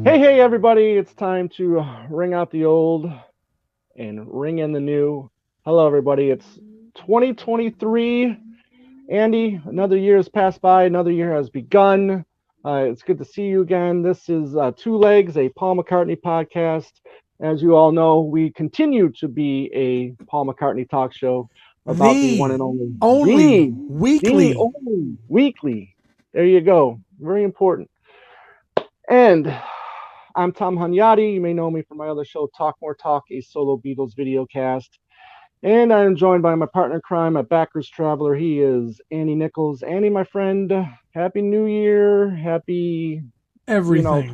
Hey, everybody, it's time to ring out the old and ring in the new. Hello, everybody, it's 2023. Andy, another year has passed by, another year has begun. It's good to see you again. This is Two Legs, a Paul McCartney podcast. As you all know, we continue to be a Paul McCartney talk show about the one The and only, only the weekly. only weekly. There you go. Very important. And I'm Tom Hunyadi. You may know me from my other show, Talk More Talk, a solo Beatles video cast. And I'm joined by my partner in crime, my backers traveler. He is Andy Nichols. Andy, my friend, Happy New Year. Happy, Everything.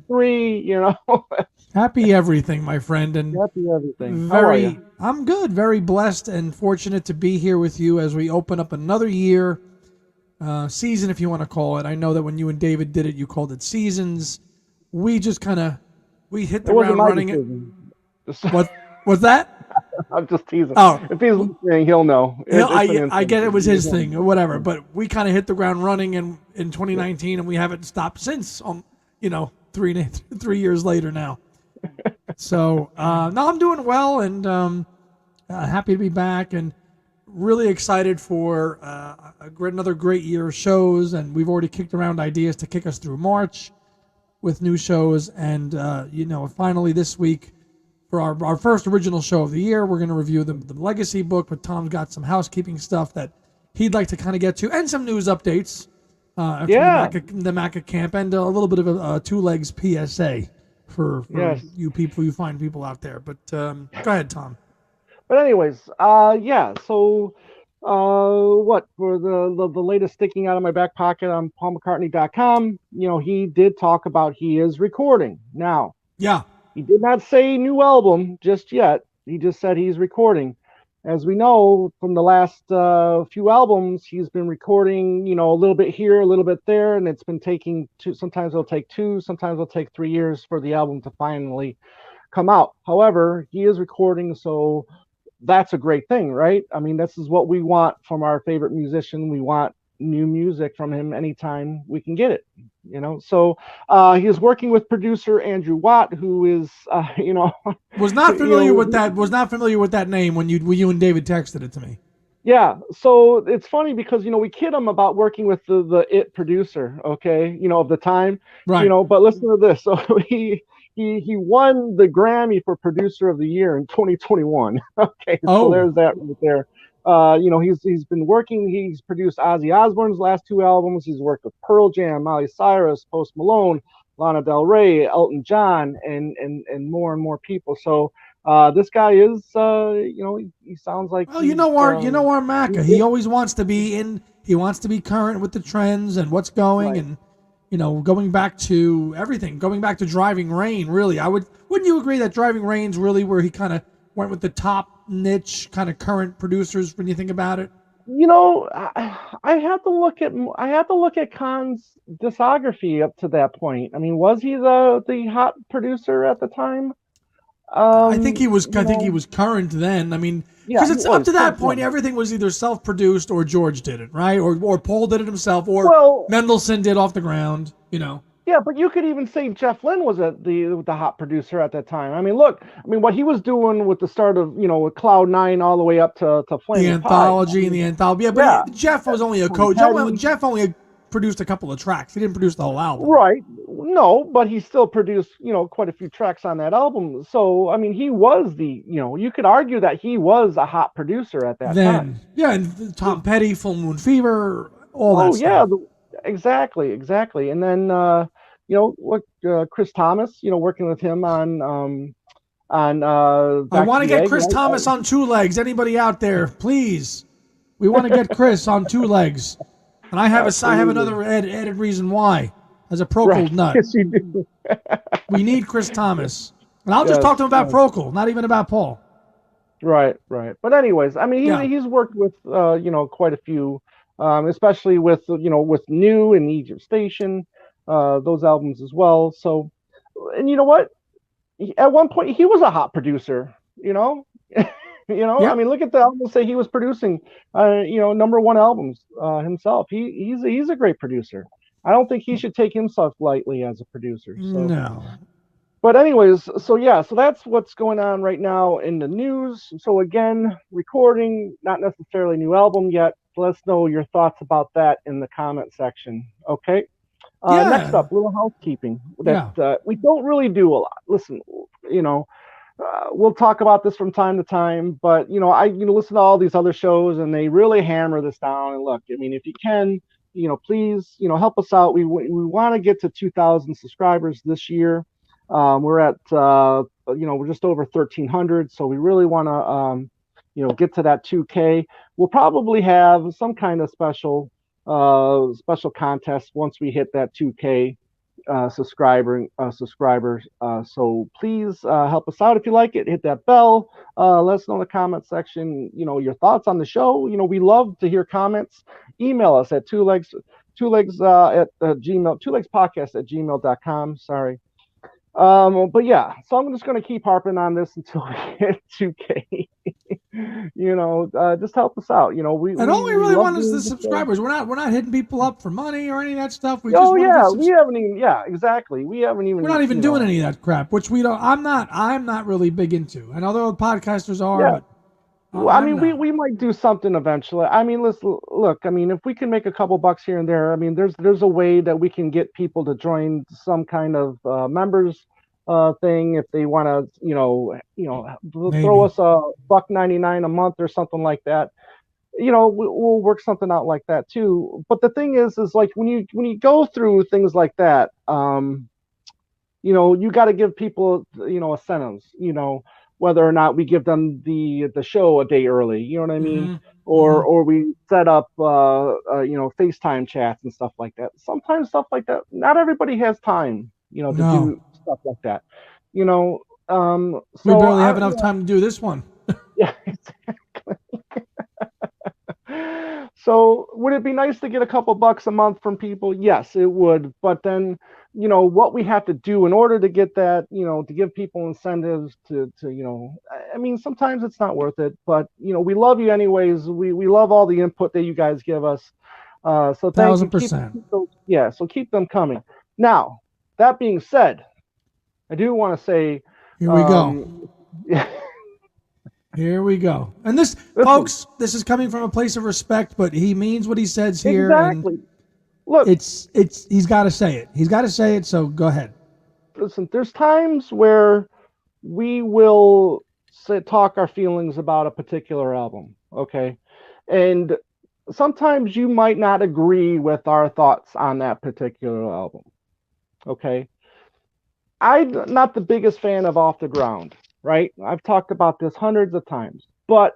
2023, Happy everything, my friend. And happy everything. How are you? I'm good. Very blessed and fortunate to be here with you as we open up another year, season, if you want to call it. I know that when you and David did it, you called it seasons. We just we hit It the wasn't ground my running. decision. What was that? I'm just teasing. Oh, If he's listening, he'll know. It's an I inside get it was his joke. thing or whatever, but we kind of hit the ground running in 2019, and we haven't stopped since. 3 years later now. So no, I'm doing well, and happy to be back, and really excited for another great year of shows. And we've already kicked around ideas to kick us through March with new shows, and finally this week for our first original show of the year, we're going to review the Legacy book. But Tom's got some housekeeping stuff that he'd like to kind of get to, and some news updates from Yeah. the Maca camp, and a little bit of a Two Legs PSA for Yes. you fine people out there. But go ahead, Tom. But anyways, yeah. So, what for the latest sticking out of my back pocket on PaulMcCartney.com? He did talk about he is recording now. Yeah, He did not say new album just yet. He just said he's recording. As we know from the last few albums, he's been recording, a little bit here, a little bit there, and it's been taking two. Sometimes it'll take two, sometimes it'll take 3 years for the album to finally come out. However, he is recording, so that's a great thing, right? I mean, this is what we want from our favorite musician. We want new music from him anytime we can get it. So he is working with producer Andrew Watt, who is, was not you familiar with know, that. Was not familiar with that name when you and David texted it to me. yeah. So it's funny because we kid him about working with the it producer, okay, of the time, Right. But listen to this. So he won the Grammy for Producer of the Year in 2021. Okay, so Oh, there's that right there. He's been working. He's produced Ozzy Osbourne's last two albums. He's worked with Pearl Jam, Miley Cyrus, Post Malone, Lana Del Rey, Elton John, and more people. So this guy is, he sounds like well, you know our Maca. he's He always wants to be in. He wants to be current with the trends and what's going, right. and going back to everything, going back to Driving Rain. Really, wouldn't you agree that Driving Rain's really where he kind of went with the top niche kind of current producers when you think about it? I had to look at Khan's discography up to that point. I mean, was he the hot producer at the time? I think he was. You I think he know, was current then. I mean, yeah, because he it's up was. to that point, Yeah. everything was either self-produced or George did it, right? Or Paul did it himself, or Well, Mendelssohn did off the ground. yeah, but you could even say Jeff Lynne was the hot producer at that time. I mean, look, what he was doing with the start of with Cloud Nine all the way up to The Flaming Pie. I anthology and mean, the anthology. Yeah, but yeah, Jeff was only a Tom coach. Petty. Jeff only produced a couple of tracks. He didn't produce the whole album. Right. No, but he still produced, quite a few tracks on that album. So, I mean, he was you could argue that he was a hot producer at that time. Then, yeah, and Tom Petty, Full Moon Fever, all that Oh, yeah, stuff. exactly. And then, what Chris Thomas, working with him on I Back to want to the get Egg, Chris right? Thomas on Two Legs. Anybody out there, please? We want to get Chris on Two Legs. And I have Absolutely. another added reason why. As a Procol Right. nut, Yes, you do. we need Chris Thomas. And I'll just Yes, talk to him about yes. Procol, not even about Paul. Right. But anyways, I mean, Yeah. he's worked with quite a few, especially with New and Egypt Station, those albums as well. So, and you know what? At one point, he was a hot producer. I Yep. mean, look at the albums that he was producing. Number one albums himself. He's a great producer. I don't think he should take himself lightly as a producer. So, No. but anyways, so yeah, so that's what's going on right now in the news. So again, recording, not necessarily new album yet. Let us know your thoughts about that in the comment section. Okay. Next Yeah. up, little housekeeping that Yeah. we don't really do a lot. Listen, you know, we'll talk about this from time to time, but I listen to all these other shows and they really hammer this down. And look, I mean, if you can, please, help us out. We want to get to 2,000 subscribers this year. We're at we're just over 1,300, so we really want to get to that 2K. We'll probably have some kind of special contest once we hit that 2K subscribers. So please help us out if you like it. Hit that bell. Let us know in the comment section. Your thoughts on the show. We love to hear comments. Email us at two legs at gmail, twolegspodcast@gmail.com. Sorry. But yeah, so I'm just going to keep harping on this until we hit 2K. Just help us out. All we really want is the subscribers. We're not hitting people up for money or any of that stuff. We just want to we haven't even. Yeah, exactly. We haven't even. We're not even doing any of that crap, which we don't. I'm not really big into. I know the podcasters are, yeah. but. Well, I mean, we might do something eventually. I mean, look. I mean, if we can make a couple bucks here and there, I mean, there's a way that we can get people to join some kind of members thing if they want to, throw us $1.99 a month or something like that. We'll work something out like that too. But the thing is like when you go through things like that, you got to give people, incentives. Whether or not we give them the show a day early, you know what I mean? Mm-hmm. Or we set up FaceTime chats and stuff like that. Sometimes stuff like that. Not everybody has time, to do stuff like that. So we barely have enough time to do this one. Yeah, exactly. So would it be nice to get a couple bucks a month from people? Yes, it would. But then, what we have to do in order to get that, to give people incentives to I mean, sometimes it's not worth it, but we love you anyways. We love all the input that you guys give us. So thank you. 1,000%. So keep them coming. Now, that being said, I do want to say, here we go. Here we go. And listen, folks, this is coming from a place of respect, but he means what he says here. Exactly. And look, he's got to say it. He's got to say it. So go ahead. Listen, there's times where we will talk our feelings about a particular album. Okay. And sometimes you might not agree with our thoughts on that particular album. Okay. I'm not the biggest fan of Off the Ground, right? I've talked about this hundreds of times, but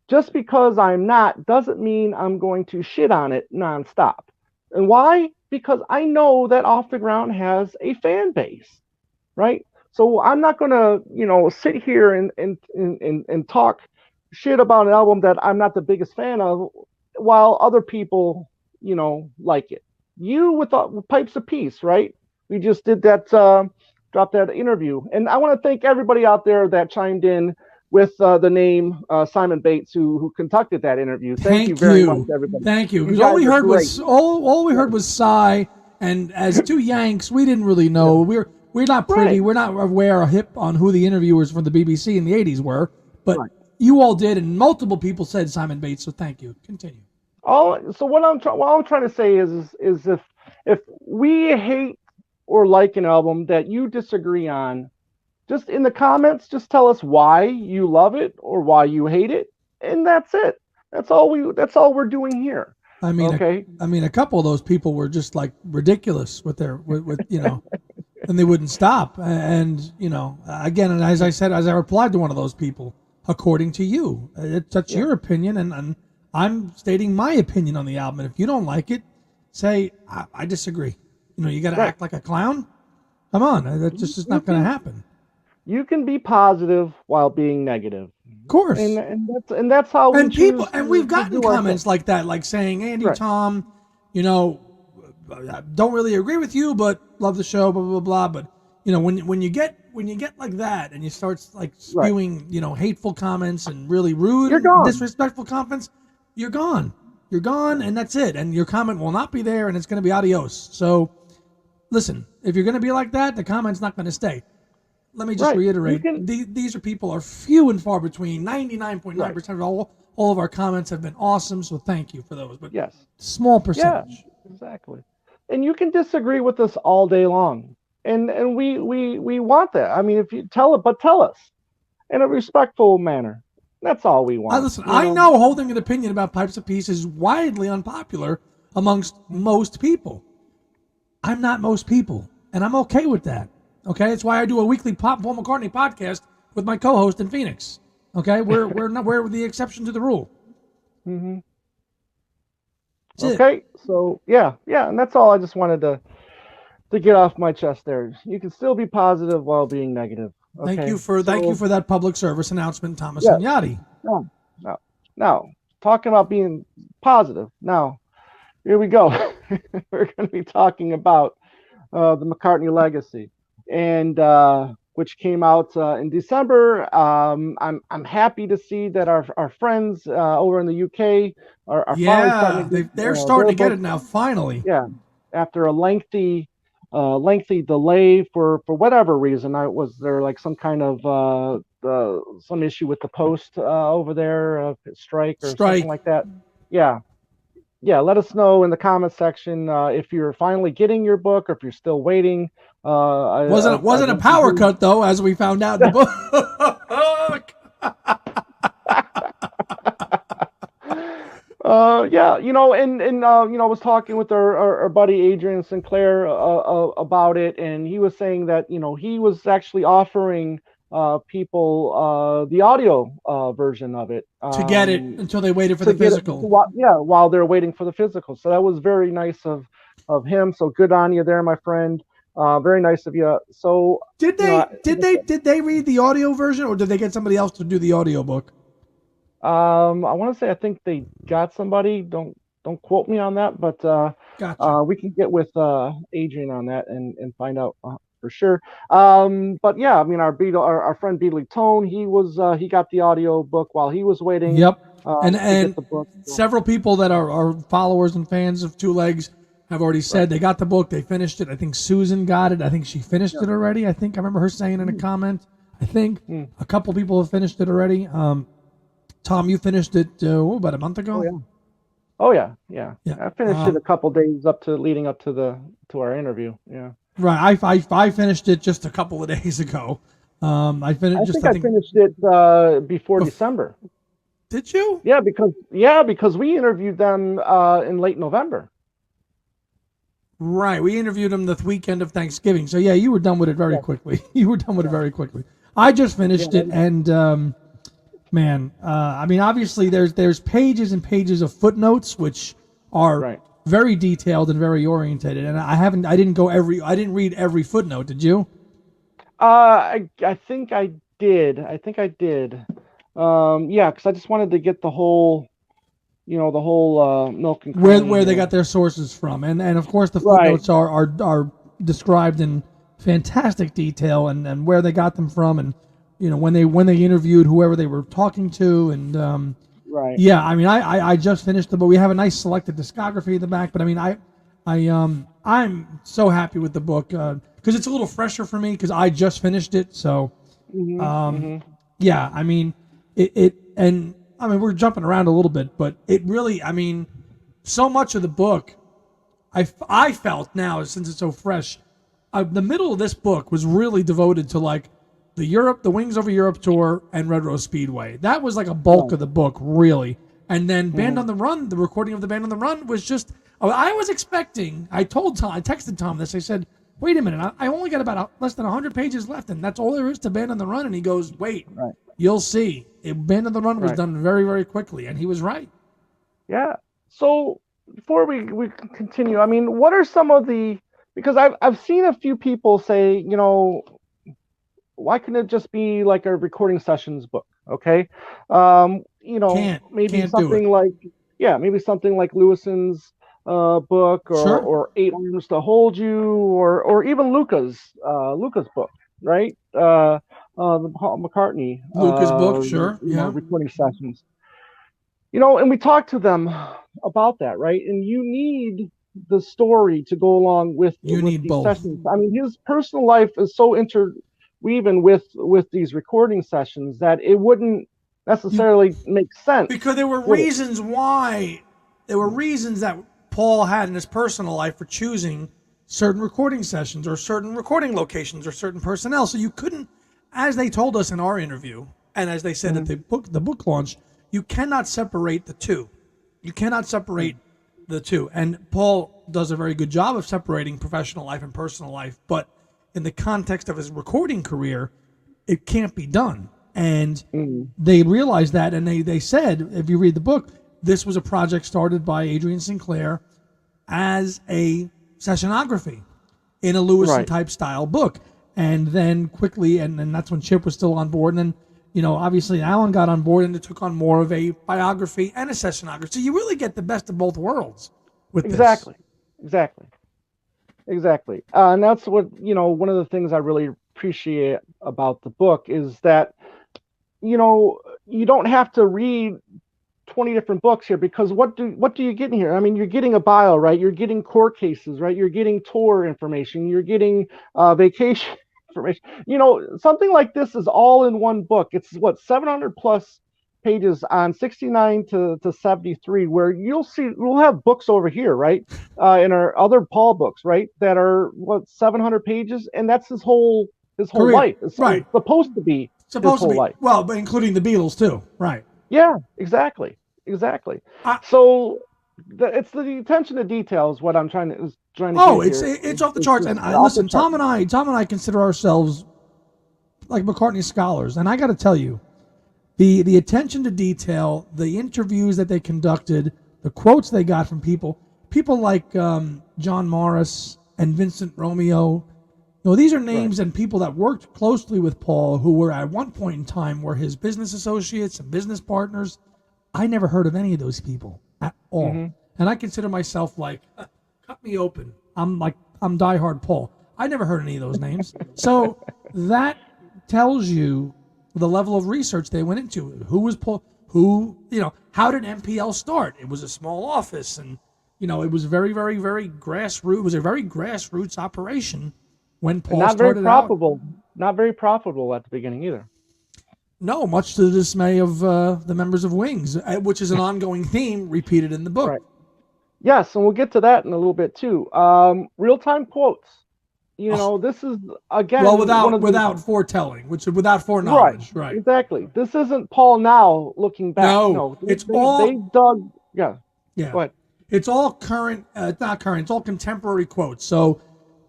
just because I'm not doesn't mean I'm going to shit on it nonstop. And why? Because I know that Off the Ground has a fan base, right? So I'm not going to, sit here and talk shit about an album that I'm not the biggest fan of while other people, like it. You with Pipes of Peace, right? We just did that, dropped that interview. And I want to thank everybody out there that chimed in with the name Simon Bates, who conducted that interview. Thank you very much, everybody. Thanp you. Because all we heard was Cy, and as two Yanks, we didn't really know. We're not privy. Right. We're not aware or hip on who the interviewers from the BBC in the '80s were, but you all did, and multiple people said Simon Bates. So thank you. Continue. So what I'm trying to say is if we hate or like an album that you disagree on, just in the comments, just tell us why you love it or why you hate it, and that's it. That's all we're doing here. I mean, okay. A couple of those people were just like ridiculous with and they wouldn't stop. And again, and as I said, as I replied to one of those people, according to you, that's your opinion, and I'm stating my opinion on the album. And if you don't like it, say I disagree. You got to act like a clown. Come on, that's just not going to happen. You can be positive while being negative. Of course. And that's how we people choose. And we've gotten comments like that, like saying, Andy, Tom, don't really agree with you, but love the show, blah blah blah. But when you get like that and you start like spewing hateful comments and really rude, and disrespectful comments, you're gone. You're gone, and that's it. And your comment will not be there, and it's going to be adios. So, listen, if you're going to be like that, the comment's not going to stay. Let me just reiterate, these people are few and far between. 99.9% of all of our comments have been awesome, so thank you for those. But small percentage. Yeah, exactly. And you can disagree with us all day long. And we want that. I mean, if you tell us in a respectful manner. That's all we want. Listen, I know holding an opinion about Pipes of Peace is widely unpopular amongst most people. I'm not most people, and I'm okay with that. Okay, it's why I do a weekly Paul McCartney podcast with my co-host in Phoenix. Okay, we're the exception to the rule. Mm-hmm. Okay, so yeah, and that's all I just wanted to get off my chest there. You can still be positive while being negative. Okay? Thank you for that public service announcement, Thomas and Yachty. Now, talking about being positive. Now, here we go. We're going to be talking about the McCartney Legacy, and which came out in December. I'm happy to see that our friends over in the UK are finally starting to they're starting to get it now. Finally, after a lengthy delay for whatever reason. Was there like some kind of some issue with the post over there, strike something like that? Let us know in the comment section if you're finally getting your book or if you're still waiting. Wasn't a power cut though, as we found out in the book. I was talking with our buddy Adrian Sinclair about it, and he was saying that he was actually offering people the audio version of it to get it until they waited for the physical. While they're waiting for the physical. So that was very nice of him. So good on you there, my friend. Very nice of you. So did they read the audio version, or did they get somebody else to do the audio book? I want to say I think they got somebody. Don't quote me on that, but gotcha. We can get with Adrian on that and find out for sure. But yeah, I mean our friend Beatley Tone, he got the audio book while he was waiting. Yep. And the book, several people that are followers and fans of Two Legs have already said they got the book, they finished it. I think Susan got it. I think she finished it already. I remember her saying in a comment. I think a couple people have finished it already. Tom, you finished it about a month ago? Oh yeah. I finished it a couple days leading up to our interview. Yeah. Right. I finished it just a couple of days ago. I finished it before December. Did you? Yeah, because we interviewed them in late November. Right. We interviewed them the weekend of Thanksgiving. So yeah, you were done with it very quickly. It very quickly. I just finished it, and man, I mean, obviously there's pages and pages of footnotes which are very detailed and very orientated, and I didn't read every footnote. Did you? I think I did. Because I just wanted to get the whole milk and cream, where they got their sources from, and of course the footnotes are described in fantastic detail, and where they got them from, and when they interviewed whoever they were talking to, and yeah, I mean, I just finished but we have a nice selected discography in the back. But I mean, I'm so happy with the book because it's a little fresher for me because I just finished it. So, yeah, I mean, and I mean, we're jumping around a little bit, but it really, I mean, so much of the book, I felt now since it's so fresh, the middle of this book was really devoted to like the Wings Over Europe tour and Red Rose Speedway. That was like a bulk of the book, really. And then Band on the Run, the recording of the Band on the Run was just, I was expecting, I texted Tom this, I said, wait a minute, I only got about less than 100 pages left, and that's all there is to Band on the Run. And he goes, wait, you'll see. Band on the Run was done very, very quickly, and he was right. Yeah. So before we continue, I mean, what are some of because I've seen a few people say, why couldn't it just be like a recording sessions book? Okay. Maybe something like Lewison's book or 8 Arms to Hold You or even Luca's book, right? The McCartney Luca's book, sure. Recording sessions. And we talked to them about that, right? And you need the story to go along with You need these both. sessions. I mean, his personal life is so interweaving with these recording sessions that it wouldn't necessarily make sense. Because there were reasons why, there were reasons that Paul had in his personal life for choosing certain recording sessions or certain recording locations or certain personnel. So you couldn't, as they told us in our interview, and as they said at the book launch, you cannot separate the two. You cannot separate the two. And Paul does a very good job of separating professional life and personal life, but in the context of his recording career, it can't be done. And they realized that, and they said, if you read the book, this was a project started by Adrian Sinclair as a sessionography in a Lewison type style book. And then quickly, and then that's when Chip was still on board. And then, obviously Allan got on board and it took on more of a biography and a sessionography. So you really get the best of both worlds with this. Exactly. And that's what, one of the things I really appreciate about the book is that, you don't have to read 20 different books here, because what do you get in here? I mean, you're getting a bio, right? You're getting court cases, right? You're getting tour information. You're getting vacation information. Something like this is all in one book. It's 700 plus pages on 69 to 73, where we'll have books over here, right? In our other Paul books, right? That are 700 pages, and that's his whole Career. life. It's supposed to be his whole life. Well, but including the Beatles too, right? Yeah, exactly. So it's the attention to detail is what I'm trying to it's off the charts. And listen, Tom and I consider ourselves like McCartney scholars, and I got to tell you, the attention to detail, the interviews that they conducted, the quotes they got from people like John Morris and Vincent Romeo. These are names and people that worked closely with Paul, who were at one point in time were his business associates and business partners. I never heard of any of those people at all. And I consider myself like, cut me open. I'm diehard Paul. I never heard any of those names. So that tells you the level of research they went into. Who was Paul? How did MPL start? It was a small office, and, it was very, very, very grassroots. It was a very grassroots operation when Paul started out. Not very profitable at the beginning either. No, much to the dismay of the members of Wings, which is an ongoing theme repeated in the book. Right. Yes, and we'll get to that in a little bit too. Real-time quotes. This is, again... Well, without foretelling, without foreknowledge. Right. Exactly. This isn't Paul now looking back. No, they dug... Yeah. Yeah. Go ahead. It's all current. It's not current. It's all contemporary quotes. So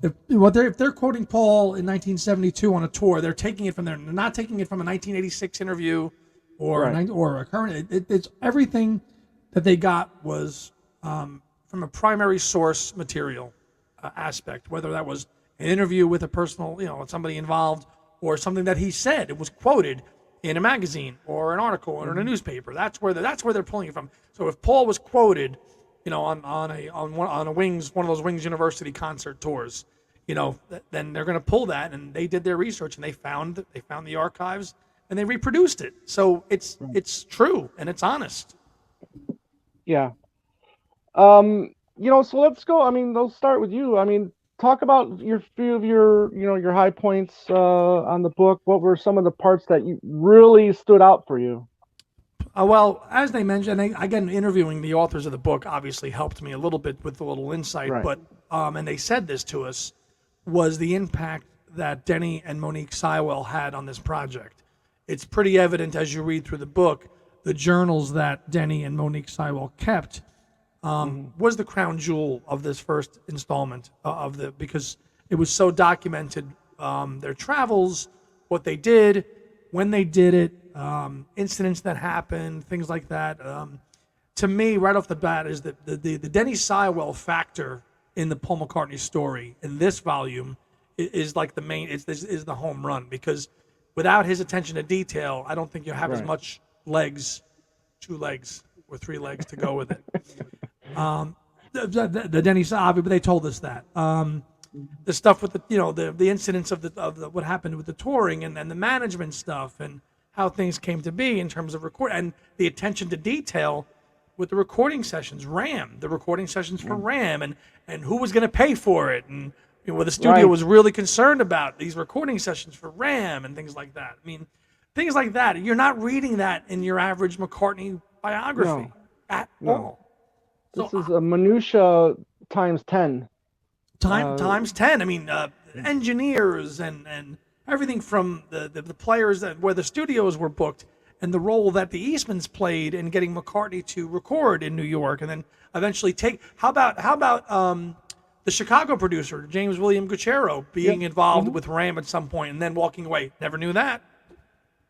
if they're quoting Paul in 1972 on a tour, they're taking it from there. They're not taking it from a 1986 interview or a current. It's everything that they got was from a primary source material aspect, whether that was an interview with a personal, somebody involved, or something that he said. It was quoted in a magazine or an article or in a newspaper. That's where they're pulling it from. So if Paul was quoted, on a Wings, one of those Wings University concert tours, then they're going to pull that, and they did their research and they found the archives and they reproduced it. So it's true and it's honest. Yeah. So let's go. I mean, they'll start with you. I mean, talk about your few of your high points on the book. What were some of the parts that you really stood out for you? Well, as they mentioned, again, interviewing the authors of the book obviously helped me a little bit with a little insight. Right. But and they said this to us, was the impact that Denny and Monique Sywell had on this project. It's pretty evident as you read through the book, the journals that Denny and Monique Sywell kept was the crown jewel of this first installment because it was so documented, their travels, what they did, when they did it, incidents that happened, things like that. To me, right off the bat, is that the Denny Sywell factor in the Paul McCartney story in this volume is like the main, is the home run, because without his attention to detail, I don't think you have as much legs, 2 legs or 3 legs to go with it. The Denny Sywell, but they told us that. The stuff with the incidents of the what happened with the touring and the management stuff, and how things came to be in terms of record and the attention to detail with the recording sessions, the recording sessions for Ram, and who was going to pay for it, and where the studio was really concerned about these recording sessions for Ram and things like that. I mean, things like that. You're not reading that in your average McCartney biography at all. This is a minutia times 10. Times 10. I mean, engineers and everything from the players where the studios were booked, and the role that the Eastmans played in getting McCartney to record in New York, and then eventually how about the Chicago producer James William Guccero being involved with Ram at some point and then walking away? Never knew that.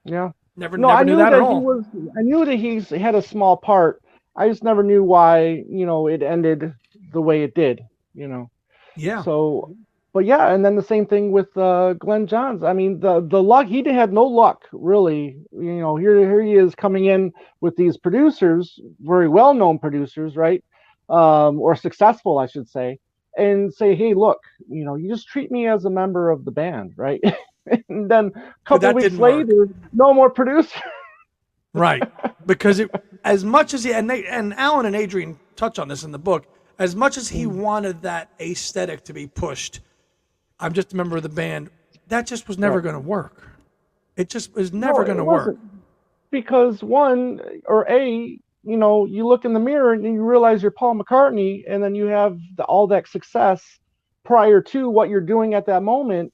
Yeah. Never knew that at all. I knew that he had a small part. I just never knew why, it ended the way it did, Yeah. So, but yeah, and then the same thing with Glenn Johns. I mean, the luck, he had no luck, really. Here he is coming in with these producers, very well-known producers, right? Or successful, I should say, and say, hey, look, you just treat me as a member of the band, right? And then a couple of weeks later, no more producer. Right, because as much as and Allan and Adrian touch on this in the book, as much as he wanted that aesthetic to be pushed, I'm just a member of the band, that just was never going to work. It just was never going to work. Because you look in the mirror and you realize you're Paul McCartney, and then you have all that success prior to what you're doing at that moment.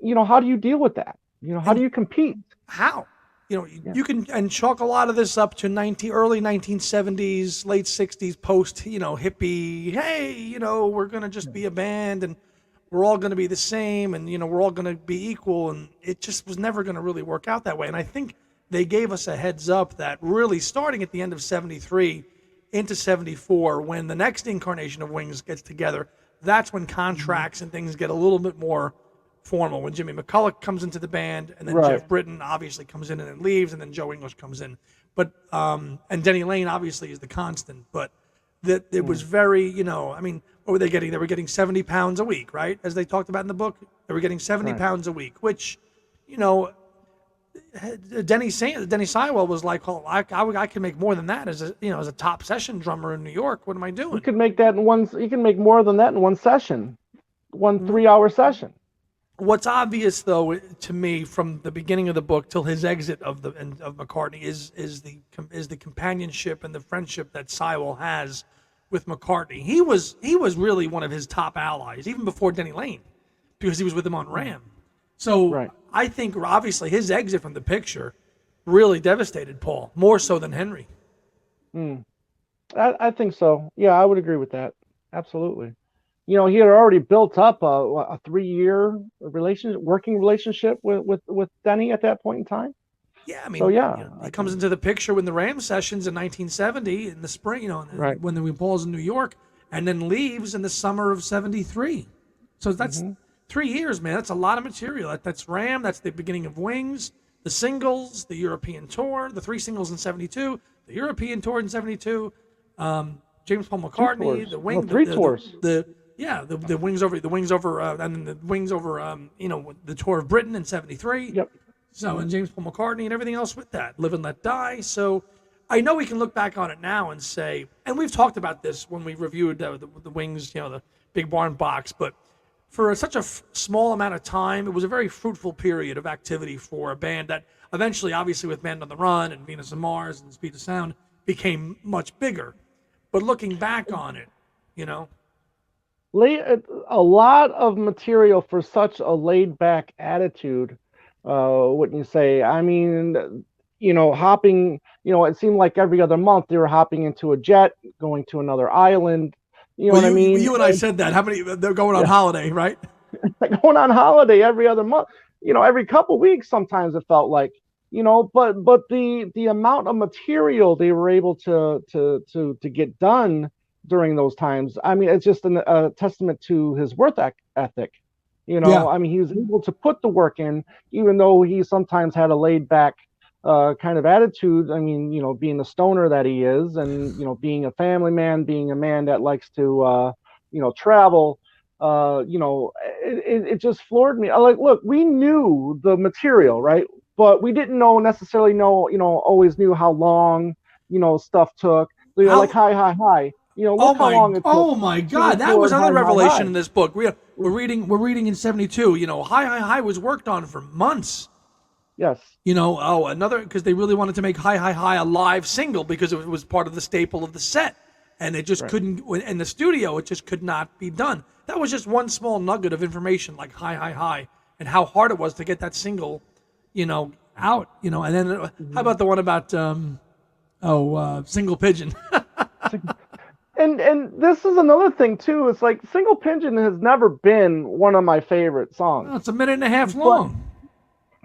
How do you deal with that? How do you compete? How? You can chalk a lot of this up to early 1970s, late 60s, post, hippie. Hey, we're going to just be a band and we're all going to be the same and, we're all going to be equal. And it just was never going to really work out that way. And I think they gave us a heads up that really starting at the end of 73 into 74, when the next incarnation of Wings gets together, that's when contracts and things get a little bit more formal, when Jimmy McCulloch comes into the band, and then Jeff Britton obviously comes in and then leaves, and then Joe English comes in. But and Denny Lane obviously is the constant. But that it was very, what were they getting? They were getting 70 pounds a week, right? As they talked about in the book, they were getting 70 pounds a week, which, Denny Seiwell was like, "Oh, I can make more than that as a top session drummer in New York. What am I doing?" You can make that in one. You can make more than that in one session, 3-hour session. What's obvious, though, to me, from the beginning of the book till his exit of McCartney is the companionship and the friendship that Seiwell has with McCartney. He was really one of his top allies, even before Denny Lane, because he was with him on Ram. So I think obviously his exit from the picture really devastated Paul, more so than Henry. I think so. Yeah, I would agree with that. Absolutely. He had already built up a 3-year working relationship with Denny at that point in time. Yeah, I mean, he comes into the picture when the Ram sessions in 1970 in the spring, when the Paul's in New York, and then leaves in the summer of 73. So that's 3 years, man. That's a lot of material. That's Ram. That's the beginning of Wings, the singles, the European tour, the 3 singles in 72, the European tour in 72, James Paul McCartney, the Wings, 3 tours. The Wings over, and then the Wings over, the tour of Britain in 73. Yep. So, and James Paul McCartney and everything else with that, Live and Let Die. So, I know we can look back on it now and say, and we've talked about this when we reviewed the Wings, the Big Barn Box, but for such a small amount of time, it was a very fruitful period of activity for a band that eventually, obviously, with Man on the Run and Venus and Mars and Speed of Sound, became much bigger. But looking back on it, a lot of material for such a laid-back attitude, wouldn't you say? I mean, hopping, it seemed like every other month they were hopping into a jet, going to another island. What I mean? You and I said that. How many? They're going on holiday, right? Going on holiday every other month. Every couple of weeks. Sometimes it felt like, but the amount of material they were able to get done during those times. I mean, it's just a testament to his work ethic. I mean, he was able to put the work in, even though he sometimes had a laid back kind of attitude. I mean, being the stoner that he is, and being a family man, being a man that likes to travel. It just floored me. Look, we knew the material, right? but we didn't necessarily know, always knew how long, stuff took. So you're like, hi. Look how long it took. Oh my God, that was another revelation in this book. We're reading in 72. Hi was worked on for months. Yes. Another, because they really wanted to make Hi a live single because it was part of the staple of the set, and it just couldn't in the studio. It just could not be done. That was just one small nugget of information, like Hi, and how hard it was to get that single, out. And then how about the one about Single Pigeon? And this is another thing too. It's like Single Pigeon has never been one of my favorite songs. Oh, it's a minute and a half long.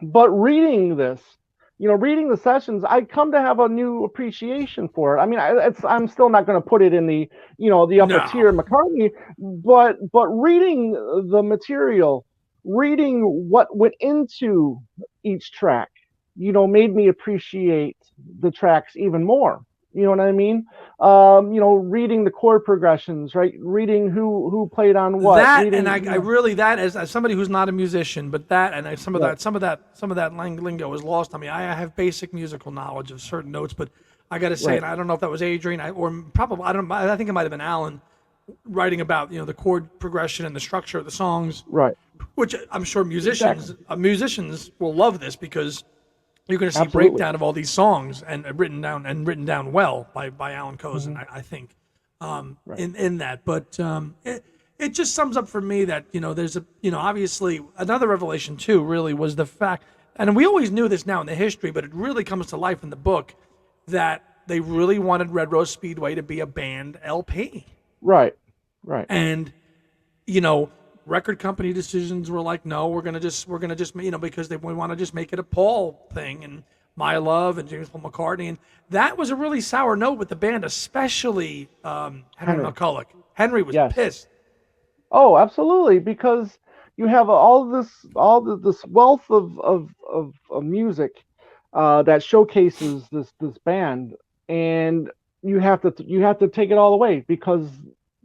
But reading this, reading the sessions, I come to have a new appreciation for it. I mean, I'm still not going to put it in the, the upper tier McCartney, but reading the material, reading what went into each track, made me appreciate the tracks even more. You know what I mean? Reading the chord progressions, right? Reading who played on what. I really, as somebody who's not a musician, but some of that lingo is lost on me. I have basic musical knowledge of certain notes, but I got to say, and I don't know if that was Adrian or probably I think it might have been Allan writing about the chord progression and the structure of the songs, right? Which I'm sure musicians will love this because you're going to see breakdown of all these songs and written down well by Allan Kozinn, I think, in that. But it just sums up for me that there's obviously another revelation too. Really was the fact, and we always knew this now in the history, but it really comes to life in the book that they really wanted Red Rose Speedway to be a band LP. Right. And record company decisions were like, no, we're gonna just because we want to just make it a Paul thing and My Love and James Paul McCartney, and that was a really sour note with the band, especially Henry McCulloch. Henry was pissed. Oh, absolutely, because you have all this wealth of music that showcases this band, and you have to take it all away because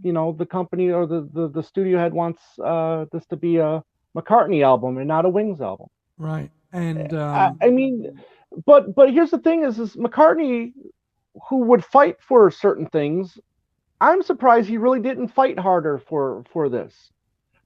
the company or the studio head wants this to be a McCartney album and not a Wings album. Right. And I mean, but here's the thing: is McCartney, who would fight for certain things, I'm surprised he really didn't fight harder for this.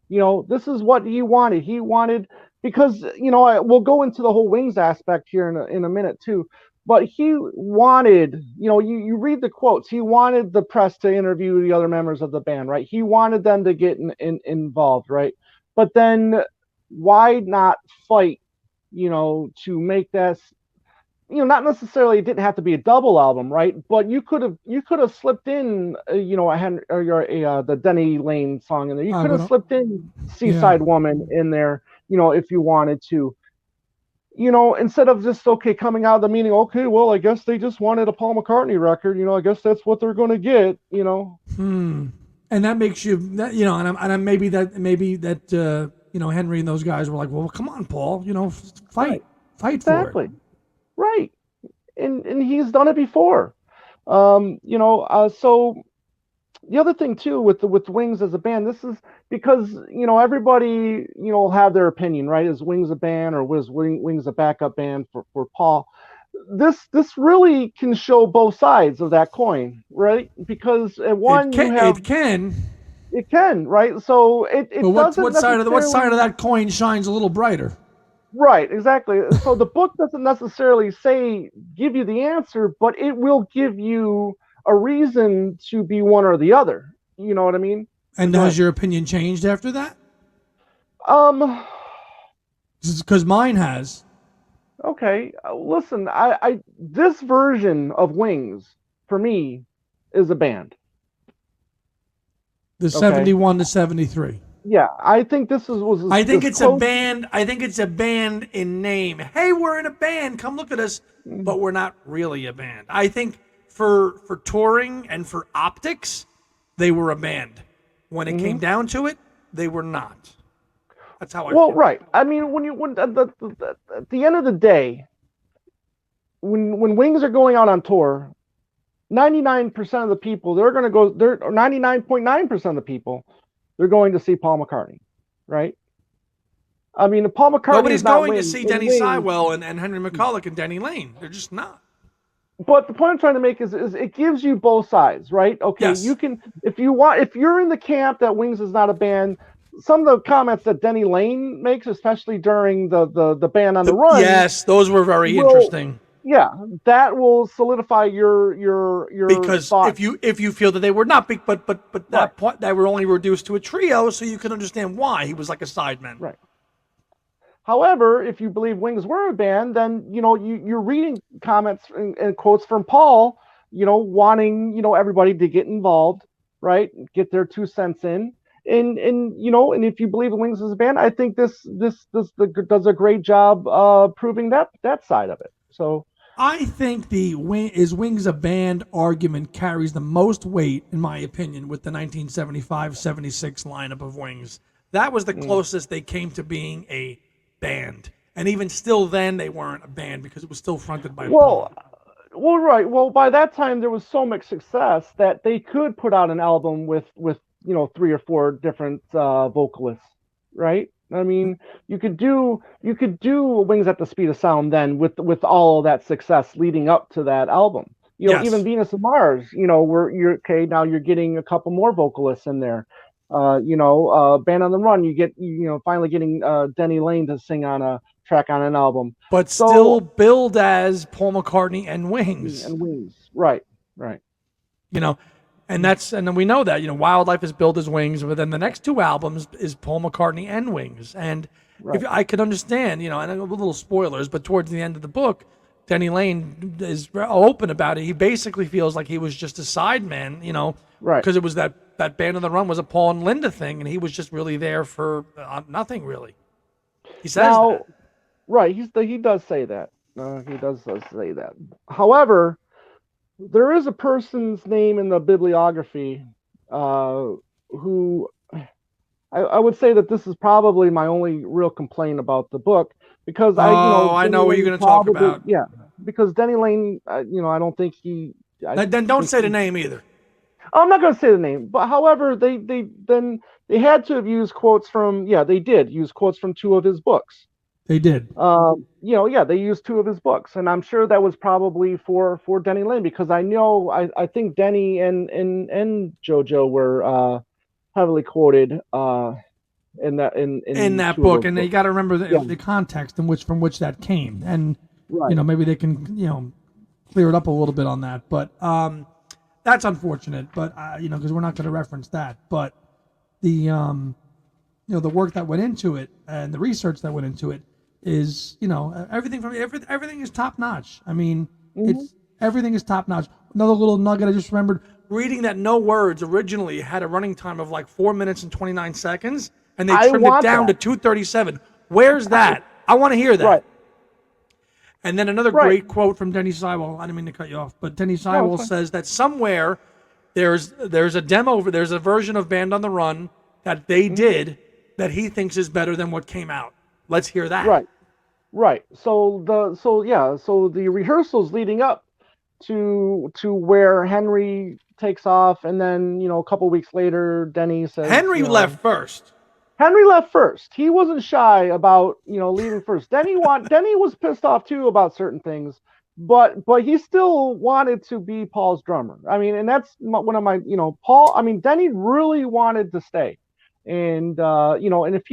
This is what he wanted. He wanted, because we'll go into the whole Wings aspect here in a minute too. But he wanted, you read the quotes, he wanted the press to interview the other members of the band, right? He wanted them to get involved, right? But then why not fight, to make this, not necessarily, it didn't have to be a double album, right? But you could have slipped in, the Denny Lane song in there. You could have slipped in Seaside Woman in there, if you wanted to. Instead of just, coming out of the meeting, well, I guess they just wanted a Paul McCartney record, I guess that's what they're going to get, And that makes you, and maybe that, Henry and those guys were like, well, come on, Paul, fight exactly. For it. Right. And he's done it before. So the other thing too with Wings as a band, this is because everybody will have their opinion, right? Is Wings a band or was Wings a backup band for Paul? This really can show both sides of that coin, right? Because at one it can, right? So it but what side of that coin shines a little brighter? Right, exactly. So the book doesn't necessarily give you the answer, but it will give you a reason to be one or the other. You know what I mean? And has your opinion changed after that? Because mine has. Okay, listen, I this version of Wings for me is a band. The 71 to 73. Yeah, I think this was. I think it's close. A band. I think it's a band in name. Hey, we're in a band. Come look at us. But we're not really a band. I think for touring and for optics, they were a band. When it came down to it, they were not. That's how I. Well, feel. Right. I mean, when at the end of the day, when Wings are going out on tour, 99% of the people they're going to go. They're 99.9% of the people. They're going to see Paul McCartney, right? I mean, Paul McCartney Nobody's is not going to see Denny Wings. Seiwell and Henry McCulloch and Denny Lane. They're just not. But the point I'm trying to make is it gives you both sides, right? Okay, Yes. you can, if you're in the camp that Wings is not a band, some of the comments that Denny Lane makes, especially during the Band on the Run. Yes, those were very interesting. Yeah, that will solidify your because thoughts. if you feel that they were not big, but that Right. point they were only reduced to a trio, so you can understand why he was like a sideman. Right. However, if you believe Wings were a band, then you're reading comments and quotes from Paul, wanting everybody to get involved, right? Get their 2 cents in, and if you believe Wings is a band, I think this does a great job proving that side of it. So I think the Wings a band argument carries the most weight, in my opinion, with the 1975-76 lineup of Wings. That was the closest they came to being a band, and even still then they weren't a band because it was still fronted by Paul. Well, right. Well, by that time there was so much success that they could put out an album with 3 or 4 different vocalists, right? I mean, you could do Wings at the Speed of Sound then with all of that success leading up to that album. Yes. Even Venus and Mars, you're okay, now you're getting a couple more vocalists in there. Band on the Run, you get finally getting Denny Lane to sing on a track on an album, but still billed as Paul McCartney and Wings. Right. And then we know that Wildlife is billed as Wings, but then the next 2 albums is Paul McCartney and Wings. And if I could understand, and a little spoilers, but towards the end of the book, Denny Lane is open about it. He basically feels like he was just a sideman, right? Because it was that Band on the Run was a Paul and Linda thing, and he was just really there for nothing, really. He says that. Right, he does say that. He does say that. However, there is a person's name in the bibliography who I would say that this is probably my only real complaint about the book, because I know what you're going to talk about. Yeah, because Denny Lane, I don't think he. Then don't say the name either. I'm not going to say the name, but however, they had to have used quotes from. Yeah, they did use quotes from 2 of his books. They did. They used 2 of his books, and I'm sure that was probably for Denny Lane, because I think Denny and JoJo were heavily quoted in that book, and you got to remember the context from which that came, and maybe they can clear it up a little bit on that, but that's unfortunate, but because we're not going to reference that, but the the work that went into it and the research that went into it is everything is top notch. I mean, everything is top notch. Another little nugget I just remembered reading that No Words originally had a running time of like 4 minutes and 29 seconds, and they trimmed it down to 2:37. Where's that? I want to hear that. Right. And then another great quote from Denny Seiwell. I didn't mean to cut you off, but Denny Seiwell says that somewhere there's a demo, there's a version of Band on the Run that they did that he thinks is better than what came out. Let's hear that. Right. So the rehearsals leading up to where Henry takes off, and then a couple weeks later, Denny says Henry left first. Henry left first. He wasn't shy about leaving first. Denny was pissed off too about certain things, but he still wanted to be Paul's drummer. I mean, and that's one of my Paul. I mean, Denny really wanted to stay, and and if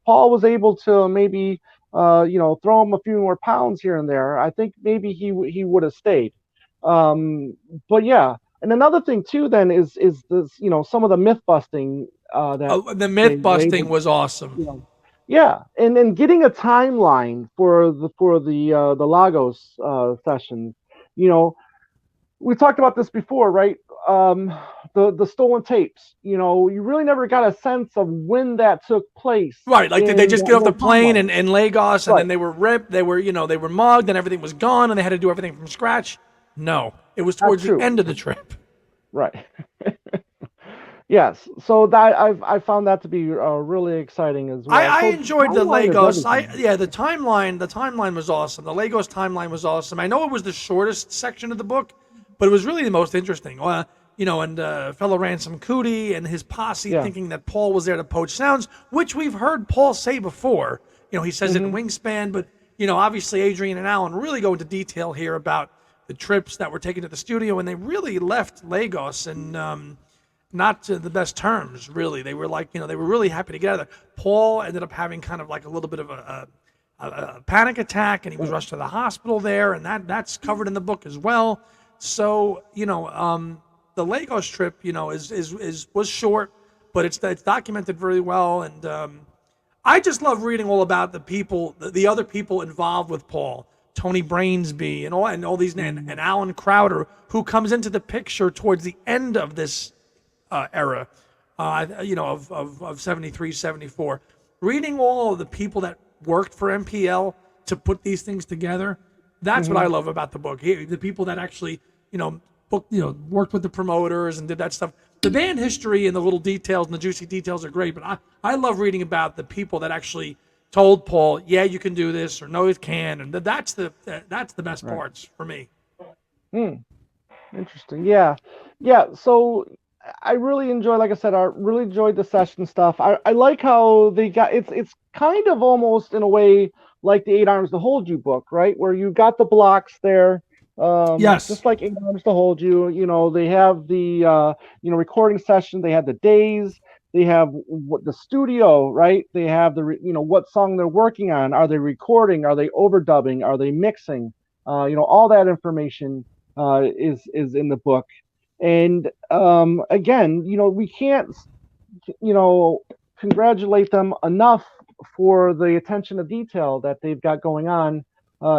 Paul was able to maybe throw him a few more pounds here and there, I think maybe he would have stayed. But yeah, and another thing too then is this some of the myth busting. The myth busting was awesome. And then getting a timeline for the Lagos sessions. We talked about this before, right? The stolen tapes. You really never got a sense of when that took place. Right, like did they just get off the plane in Lagos and then they were ripped? They were mugged and everything was gone and they had to do everything from scratch? No, it was towards the end of the trip. Right. Yes, so that I found that to be really exciting as well. I enjoyed the Lagos. The timeline was awesome. The Lagos timeline was awesome. I know it was the shortest section of the book, but it was really the most interesting. and fellow Ransom Cootie and his posse thinking that Paul was there to poach sounds, which we've heard Paul say before. He says it in Wingspan, but, obviously Adrian and Allan really go into detail here about the trips that were taken to the studio, and they really left Lagos and not to the best terms, really. They were like, they were really happy together. Paul ended up having kind of like a little bit of a panic attack, and he was rushed to the hospital there, and that's covered in the book as well. So, the Lagos trip, was short, but it's documented very well, and I just love reading all about the people, the other people involved with Paul, Tony Brainsby, and all these, and Alan Crowder, who comes into the picture towards the end of this era, of 73, 74. Reading all of the people that worked for MPL to put these things together, that's what I love about the book. The people that actually, worked with the promoters and did that stuff. The band history and the little details and the juicy details are great, but I love reading about the people that actually told Paul, yeah, you can do this, or no, you can, and that's the best parts for me. Interesting. Yeah. So I really enjoy, like I said, I really enjoyed the session stuff. I like how they got it's kind of almost in a way like the 8 Arms to Hold You book, right? Where you got the blocks there. Yes. Just like 8 Arms to Hold You, they have the recording session, they have the days, they have the studio, right? They have the what song they're working on. Are they recording? Are they overdubbing? Are they mixing? All that information is in the book. And again, we can't congratulate them enough for the attention to detail that they've got going on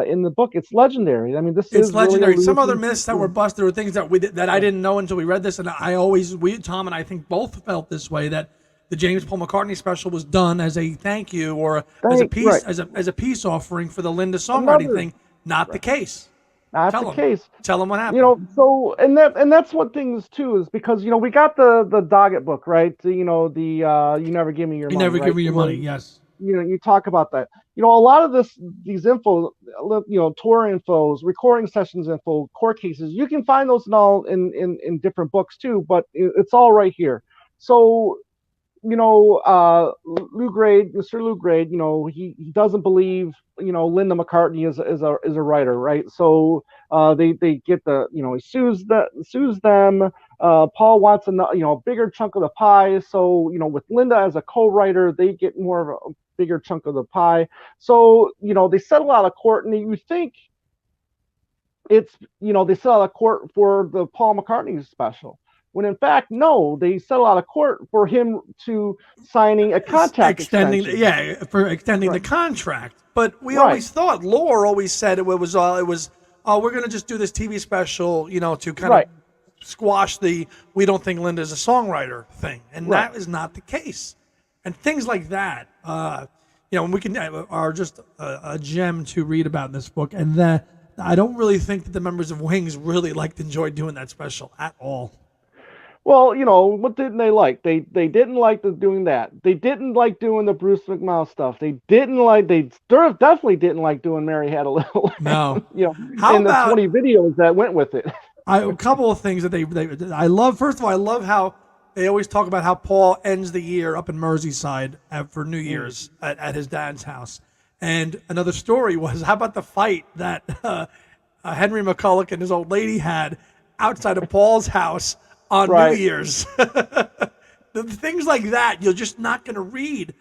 in the book. It's legendary. I mean, it's legendary. Really some other myths that were busted, or things that I didn't know until we read this, and Tom and I think both felt this way, that the James Paul McCartney special was done as a thank you or as a peace as a peace offering for the Linda songwriting thing. Not the case. Not the case. Tell them what happened. So and that's what things too is, because we got the Doggett book, right? You never give me your money. You never give me your money. Yes. You talk about that. A lot of these info, tour infos, recording sessions info, court cases, you can find those in different books too, but it's all right here. So, Mr. Lou Grade, he doesn't believe, Linda McCartney is a writer, right? So they get he sues them. Paul wants a bigger chunk of the pie. So, with Linda as a co-writer, they get more of a bigger chunk of the pie. So, they settle out of court, and you think it's, they settle out of court for the Paul McCartney special, when in fact, no, they settle out of court for him to signing a contract extending the contract. But we always thought, Lore always said it was we're going to just do this TV special, to kind of squash the we don't think Linda's a songwriter thing, and that is not the case. And things like that, we can are just a gem to read about in this book. And that I don't really think that the members of Wings really enjoyed doing that special at all. Well, what didn't they like? They didn't like doing that. They didn't like doing the Bruce McMahon stuff. They definitely didn't like doing Mary Had a Little Lamb. No. The 20 videos that went with it. A couple of things that I love. First of all, I love how they always talk about how Paul ends the year up in Merseyside for New Year's at his dad's house. And another story was, how about the fight that Henry McCulloch and his old lady had outside of Paul's house on New Year's? The things like that, you're just not going to read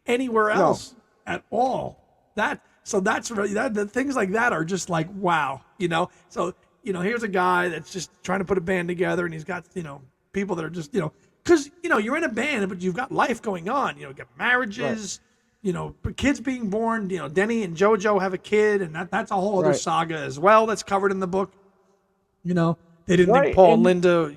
anywhere else at all. The things like that are just like, wow, So, here's a guy that's just trying to put a band together, and he's got, people that are just, because, you're in a band, but you've got life going on. You got marriages, kids being born. Denny and JoJo have a kid, and that's a whole other saga as well that's covered in the book. They didn't think Paul and Linda,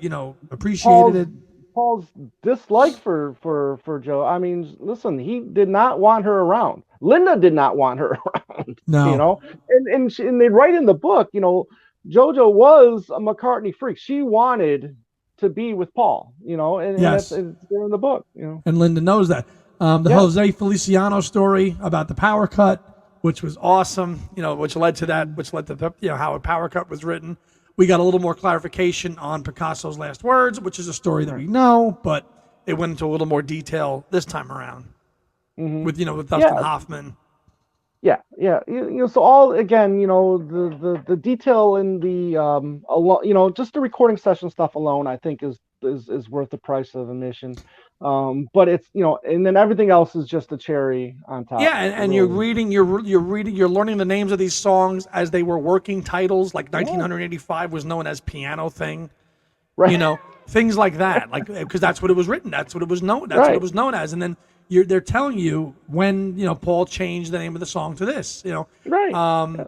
appreciated it. Paul's dislike for Joe. I mean, listen, he did not want her around. Linda did not want her around. No. And they write in the book, JoJo was a McCartney freak. She wanted to be with Paul, and yes. It's there in the book, And Linda knows that. Jose Feliciano story about the power cut, which was awesome, which led to how a power cut was written. we got a little more clarification on Picasso's last words, which is a story that we know, but it went into a little more detail this time around with Dustin Hoffman. Yeah. So all again, the detail in the just the recording session stuff alone, I think is worth the price of admission. But it's and then everything else is just a cherry on top. Yeah, and really. you're learning the names of these songs as they were working titles. Like 1985 was known as Piano Thing. Right. Things like that. Like because that's what it was written. That's what it was known. That's what it was known as. And then they're telling you when Paul changed the name of the song to this. Right.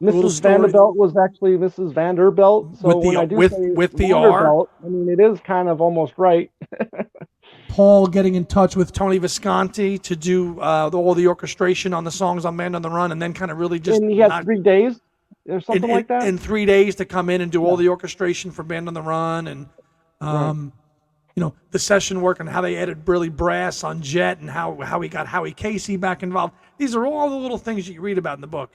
Mrs. Vanderbilt was actually Mrs. Vanderbilt. So with the R, I mean, it is kind of almost right. Paul getting in touch with Tony Visconti to do all the orchestration on the songs on Band on the Run, and then kind of really just. And he had 3 days or something like that. In 3 days to come in and do all the orchestration for Band on the Run, and the session work and how they added Billy Brass on Jet, and how he got Howie Casey back involved. These are all the little things you read about in the book.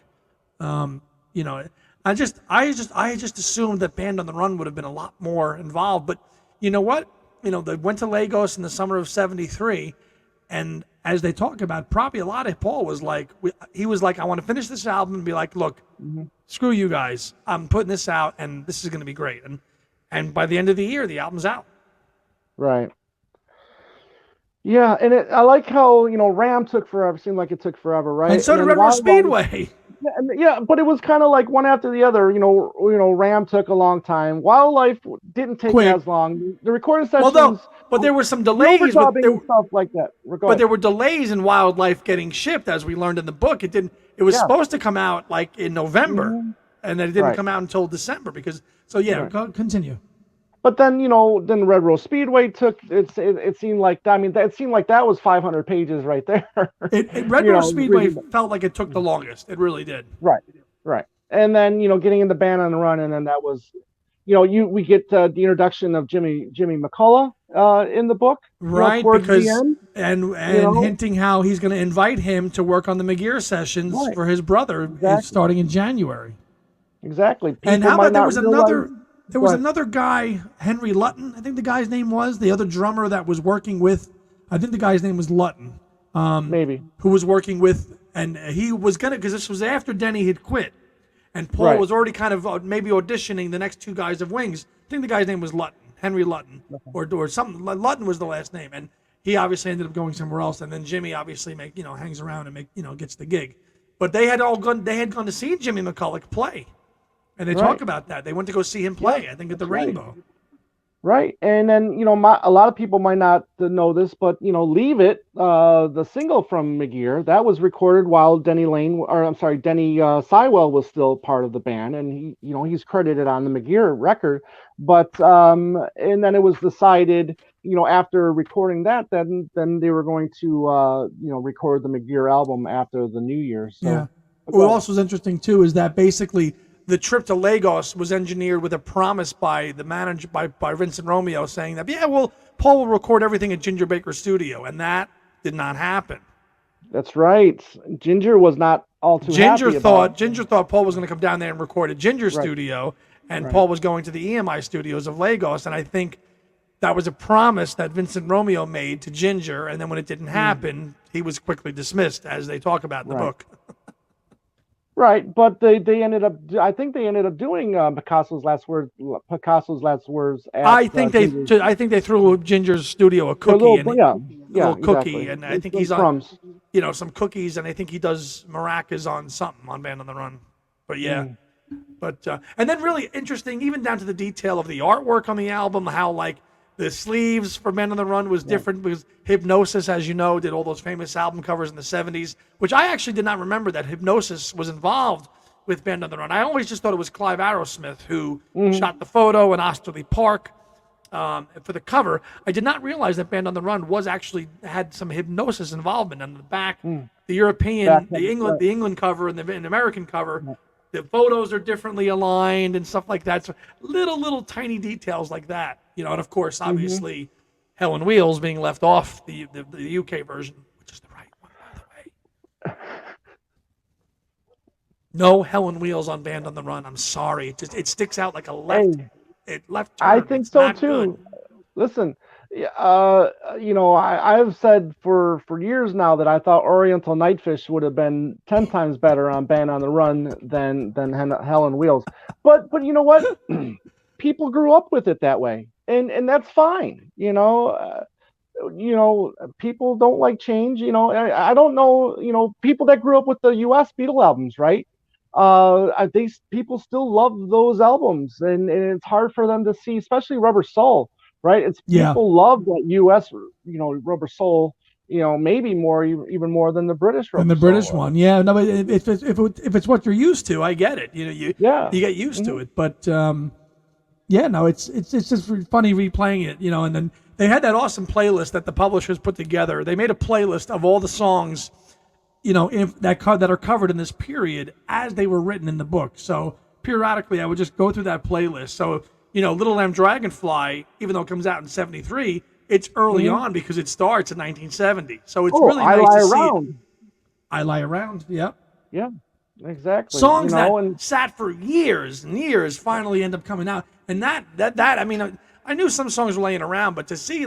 I just assumed that Band on the Run would have been a lot more involved, but you know what? They went to Lagos in the summer of '73, and as they talk about, probably a lot of Paul was like, I want to finish this album and be like, look, screw you guys, I'm putting this out, and this is going to be great. And by the end of the year, the album's out. Right. Yeah, and I like how Ram took forever. Seemed like it took forever, right? And so did Red Bull Speedway. Yeah, but it was kind of like one after the other. Ram took a long time. Wildlife didn't take as long. The recording sessions. But there were some delays. And stuff like that. But there were delays in Wildlife getting shipped, as we learned in the book. It didn't. It was supposed to come out like in November, and then it didn't come out until December. Continue. But then, then Red Rose Speedway took it. It seemed like that. I mean, it seemed like that was 500 pages right there. Red Rose Speedway felt like it took the longest. It really did. Right. And then getting in the Band on the Run, and then that was, we get the introduction of Jimmy McCullough in the book, right? Because the end, and hinting how he's going to invite him to work on the McGear sessions for his brother, starting in January. Exactly. And how about there was another. There was another guy, Henry Lutton, I think the guy's name was, the other drummer that was working with, I think the guy's name was Lutton. Maybe. Who was working with, and he was going to, because this was after Denny had quit, and Paul was already kind of maybe auditioning the next 2 guys of Wings. I think the guy's name was Lutton, Henry Lutton, or something. Lutton was the last name, and he obviously ended up going somewhere else, and then Jimmy obviously hangs around and gets the gig. But they had gone to see Jimmy McCulloch play. And they talk about that. They went to go see him play, I think, at the Rainbow. Right. And then, a lot of people might not know this, but, Leave It, the single from McGear, that was recorded while Denny Sywell was still part of the band. And he's credited on the McGear record. But, and then it was decided, after recording that, then they were going to, record the McGear album after the New Year. So. Yeah. What also is interesting, too, is that basically the trip to Lagos was engineered with a promise by the manager, by Vincent Romeo, saying that, Paul will record everything at Ginger Baker's studio, and that did not happen. That's right. Ginger was not all too happy about it. Ginger thought Paul was going to come down there and record at Ginger's studio, and Paul was going to the EMI studios of Lagos, and I think that was a promise that Vincent Romeo made to Ginger, and then when it didn't happen, he was quickly dismissed, as they talk about in the book. Right, but they ended up. I think they ended up doing Picasso's last words. I think they threw Ginger's studio a cookie, cookie, and I think he's crumbs. On, some cookies, and I think he does maracas on something on Band on the Run. But and then really interesting, even down to the detail of the artwork on the album, how the sleeves for Band on the Run was different because Hypnosis, as you know, did all those famous album covers in the 70s, which I actually did not remember that Hypnosis was involved with Band on the Run. I always just thought it was Clive Arrowsmith who shot the photo in Osterley Park for the cover. I did not realize that Band on the Run had some Hypnosis involvement on the back. The European, the England cover and the American cover. The photos are differently aligned and stuff like that. So little tiny details like that. And of course, obviously, Hell on Wheels being left off the UK version, which is the right one, by the way. No Helen Wheels on Band on the Run. I'm sorry. It sticks out like a Hey, left I turn. think It's so not good. too. Listen, I've said for years now that I thought Oriental Nightfish would have been 10 times better on Band on the Run than Hell on Wheels. But you know what? People grew up with it that way, and that's fine. People don't like change. I don't know. People that grew up with the U.S. Beatle albums, right? People still love those albums, and it's hard for them to see, especially Rubber Soul, right? It's Yeah. people love that U.S. Rubber Soul, maybe even more than the British Rubber Than the Soul. British one. Yeah. No, but if it's what you're used to, I get it. You Yeah. get used to it. But yeah, no, it's just funny replaying it. And then they had that awesome playlist that the publishers put together. They made a playlist of all the songs, that are covered in this period as they were written in the book. So periodically, I would just go through that playlist. So Little Lamb Dragonfly, even though it comes out in '73, it's early on because it starts in 1970. So it's really nice to see it. I Lie Around. Yep. Yeah, exactly. Songs that sat for years and years finally end up coming out. And that I mean, I knew some songs were laying around, but to see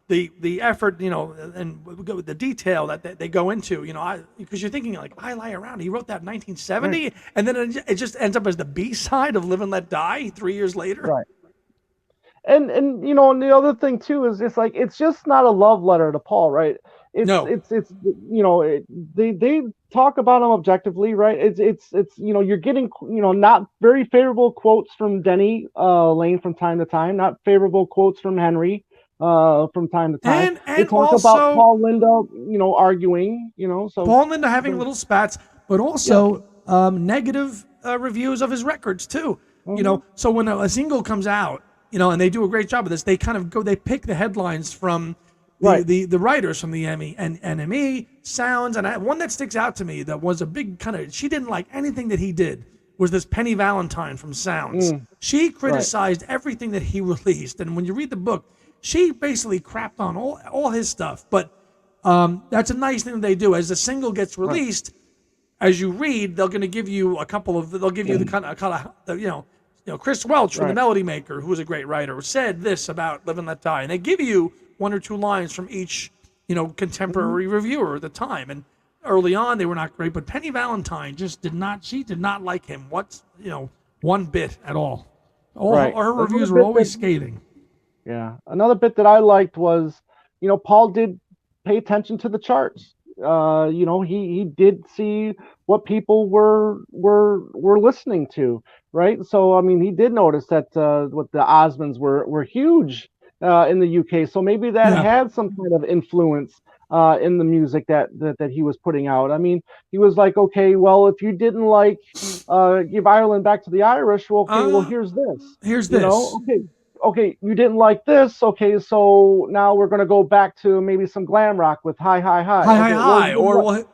the effort, and the detail that they go into, because you're thinking like, I Lie Around, he wrote that in 1970, right. And then it just ends up as the B-side of Live and Let Die 3 years later. Right. And the other thing too is it's just not a love letter to Paul, right? They talk about him objectively, right? It's you're getting not very favorable quotes from Denny Lane from time to time, not favorable quotes from Henry from time to time. And they talk also, about Paul and Linda, arguing, so Paul and Linda having little spats, but also negative reviews of his records too. Mm-hmm. So when a single comes out, and they do a great job of this, they kind of they pick the headlines from the writers from the Emmy and NME, Sounds, and one that sticks out to me that was a big she didn't like anything that he did was this Penny Valentine from Sounds. She criticized everything that he released, and when you read the book, she basically crapped on all his stuff. But that's a nice thing that they do. As the single gets released, as you read, they're going to give you they'll give you the kind of Chris Welch from The Melody Maker, who was a great writer, said this about Live and Let Die. And they give you one or two lines from each, contemporary reviewer at the time. And early on, they were not great. But Penny Valentine did not like him one bit at all. Her reviews were always scathing. Yeah. Another bit that I liked was, Paul did pay attention to the charts. He did see what people were listening to, right? So I mean, he did notice that what the Osmonds were huge in the UK. So maybe that had some kind of influence in the music that he was putting out. I mean, he was like, okay, well, if you didn't like Give Ireland Back to the Irish, well, here's this. Here's this. Okay, you didn't like this. Okay, so now we're going to go back to maybe some glam rock with Hi, Hi, Hi. Hi, Hi, Hi. Or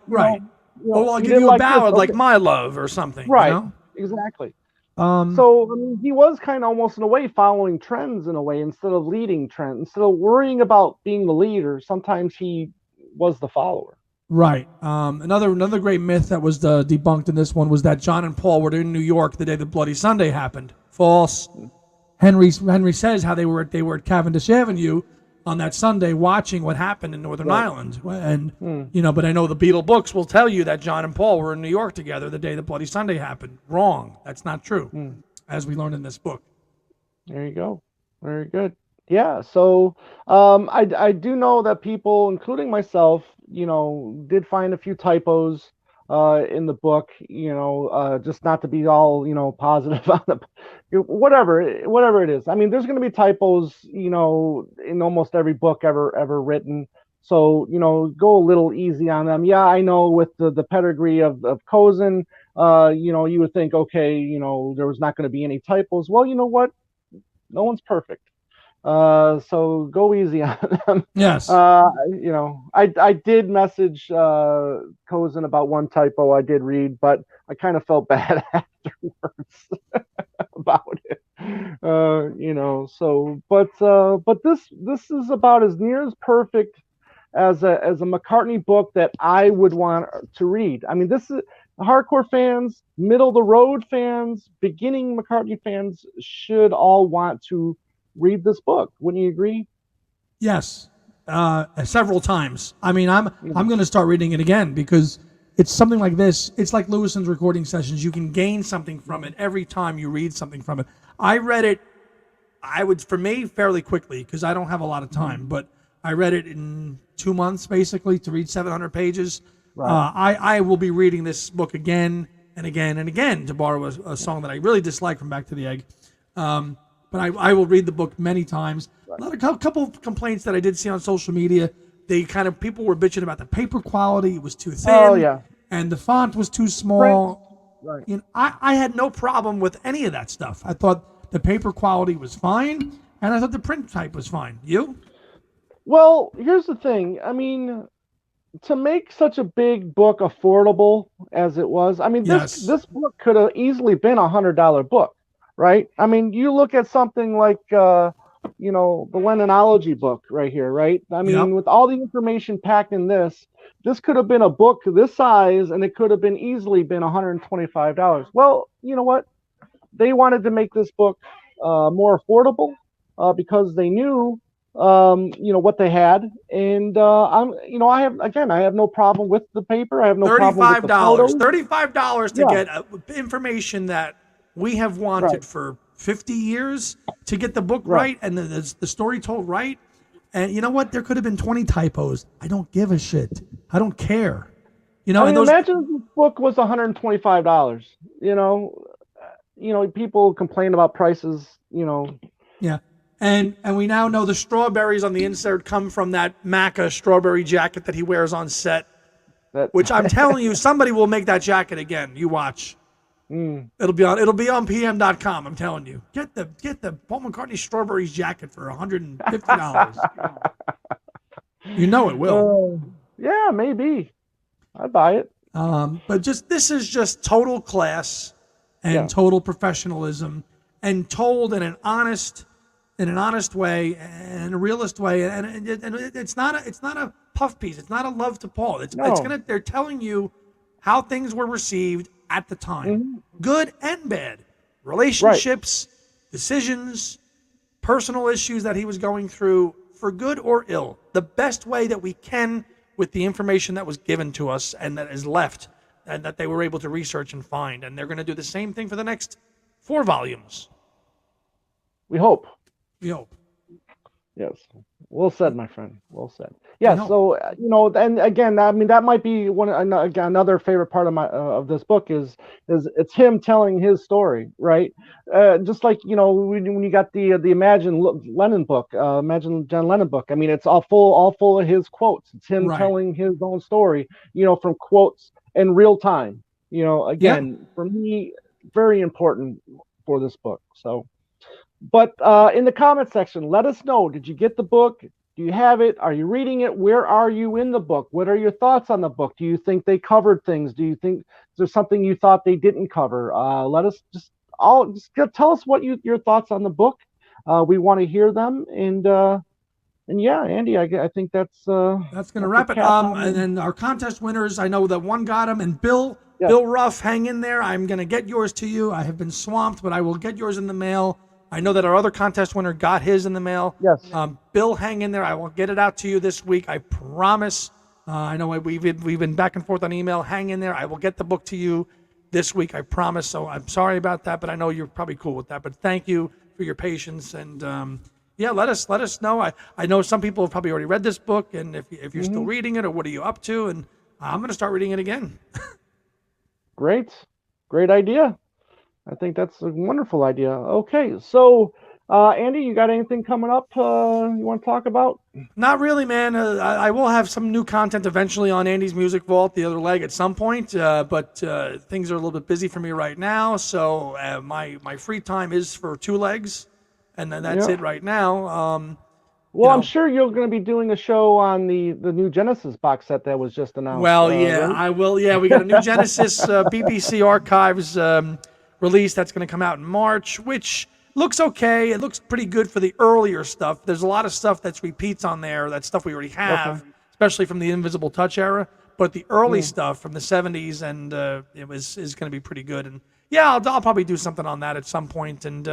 I'll give you a ballad like My Love or something. Right, exactly. So, I mean, he was kind of almost in a way following trends in a way instead of leading trends. Instead of worrying about being the leader, sometimes he was the follower. Right. Another great myth that was debunked in this one was that John and Paul were in New York the day the Bloody Sunday happened. False. Henry says how they were at Cavendish Avenue on that Sunday watching what happened in Northern Ireland. And, but I know the Beatle books will tell you that John and Paul were in New York together the day the Bloody Sunday happened. Wrong. That's not true, as we learned in this book. There you go. Very good. Yeah, so I do know that people, including myself, did find a few typos in the book, just not to be all, positive on the, whatever it is. I mean, there's going to be typos, in almost every book ever written. So, go a little easy on them. Yeah, I know with the pedigree of Kozinn, you would think, okay, there was not going to be any typos. Well, you know what? No one's perfect. So go easy on them. Yes. I did message Kozinn about one typo I did read, but I kind of felt bad afterwards about it. But this is about as near as perfect as a McCartney book that I would want to read. I mean, this hardcore fans, middle of the road fans, beginning McCartney fans should all want to read this book. Wouldn't you agree? Yes, several times. I mean, I'm going to start reading it again because it's something like this. It's like Lewison's recording sessions. You can gain something from it every time you read something from it. I read it, for me, fairly quickly because I don't have a lot of time, but I read it in 2 months, basically, to read 700 pages. Right. I will be reading this book again and again and again, to borrow a song that I really dislike from Back to the Egg. But I will read the book many times. Right. A couple of complaints that I did see on social media. People were bitching about the paper quality. It was too thin. Oh, yeah. And the font was too small. Right. You know, I had no problem with any of that stuff. I thought the paper quality was fine, and I thought the print type was fine. You? Well, here's the thing. I mean, to make such a big book affordable as it was, I mean, this book could have easily been $100 book, right? I mean, you look at something like, the Lennonology book right here, right? I mean, with all the information packed in this could have been a book this size, and it could have been easily been $125. Well, you know what? They wanted to make this book more affordable because they knew what they had, and I have no problem with the paper. I have no problem with the photos. $35 to get information that we have wanted for 50 years, to get the book right and the story told right. And you know what? There could have been 20 typos. I don't give a shit. I don't care. Imagine if this book was $125. People complain about prices. Yeah. And we now know the strawberries on the insert come from that Macca strawberry jacket that he wears on set, which I'm telling you, somebody will make that jacket again. You watch. It'll be on PM.com. I'm telling you. Get the Paul McCartney strawberries jacket for $150. You know it will. Yeah, maybe. I'd buy it. But this is just total class and total professionalism, and told in an honest way and a realist way, and it's not a puff piece. It's not a love to Paul. They're telling you how things were received at the time, good and bad, relationships, decisions, personal issues that he was going through, for good or ill, the best way that we can with the information that was given to us and that is left, and that they were able to research and find. And they're going to do the same thing for the next 4 volumes. We hope. Yes. Well said, my friend. Well said. Yeah. So, and again, I mean, that might be another favorite part of this book is it's him telling his story, right? Just like, when you got the Imagine Lennon book, Imagine John Lennon book. I mean, it's all full of his quotes. It's him telling his own story, from quotes in real time. For me, very important for this book. So. But in the comment section, let us know. Did you get the book? Do you have it? Are you reading it? Where are you in the book? What are your thoughts on the book? Do you think they covered things? Do you think there's something you thought they didn't cover? Let us tell us what your thoughts on the book. We want to hear them. And yeah, Andy, I think that's going to wrap it. And then our contest winners, I know that one got them, and Bill Ruff, hang in there. I'm going to get yours to you. I have been swamped, but I will get yours in the mail. I know that our other contest winner got his in the mail. Yes. Bill, hang in there. I will get it out to you this week. I promise. I know we've been back and forth on email. Hang in there. I will get the book to you this week. I promise. So I'm sorry about that, but I know you're probably cool with that. But thank you for your patience. And let us know. I know some people have probably already read this book, and if you're still reading it, or what are you up to? And I'm going to start reading it again. Great idea. I think that's a wonderful idea. Okay, so Andy, you got anything coming up you want to talk about? Not really, man. I will have some new content eventually on Andy's Music Vault, the other leg, at some point. But things are a little bit busy for me right now. So my free time is for 2 legs, and then that's it right now. I'm sure you're going to be doing a show on the new Genesis box set that was just announced. Well, right? I will. Yeah, we got a new Genesis BBC Archives release that's going to come out in March, which looks okay. It looks pretty good for the earlier stuff. There's a lot of stuff that's repeats on there. That's stuff we already have, especially from the Invisible Touch era. but the early stuff from the 70s and is going to be pretty good. And yeah, I'll probably do something on that at some point. And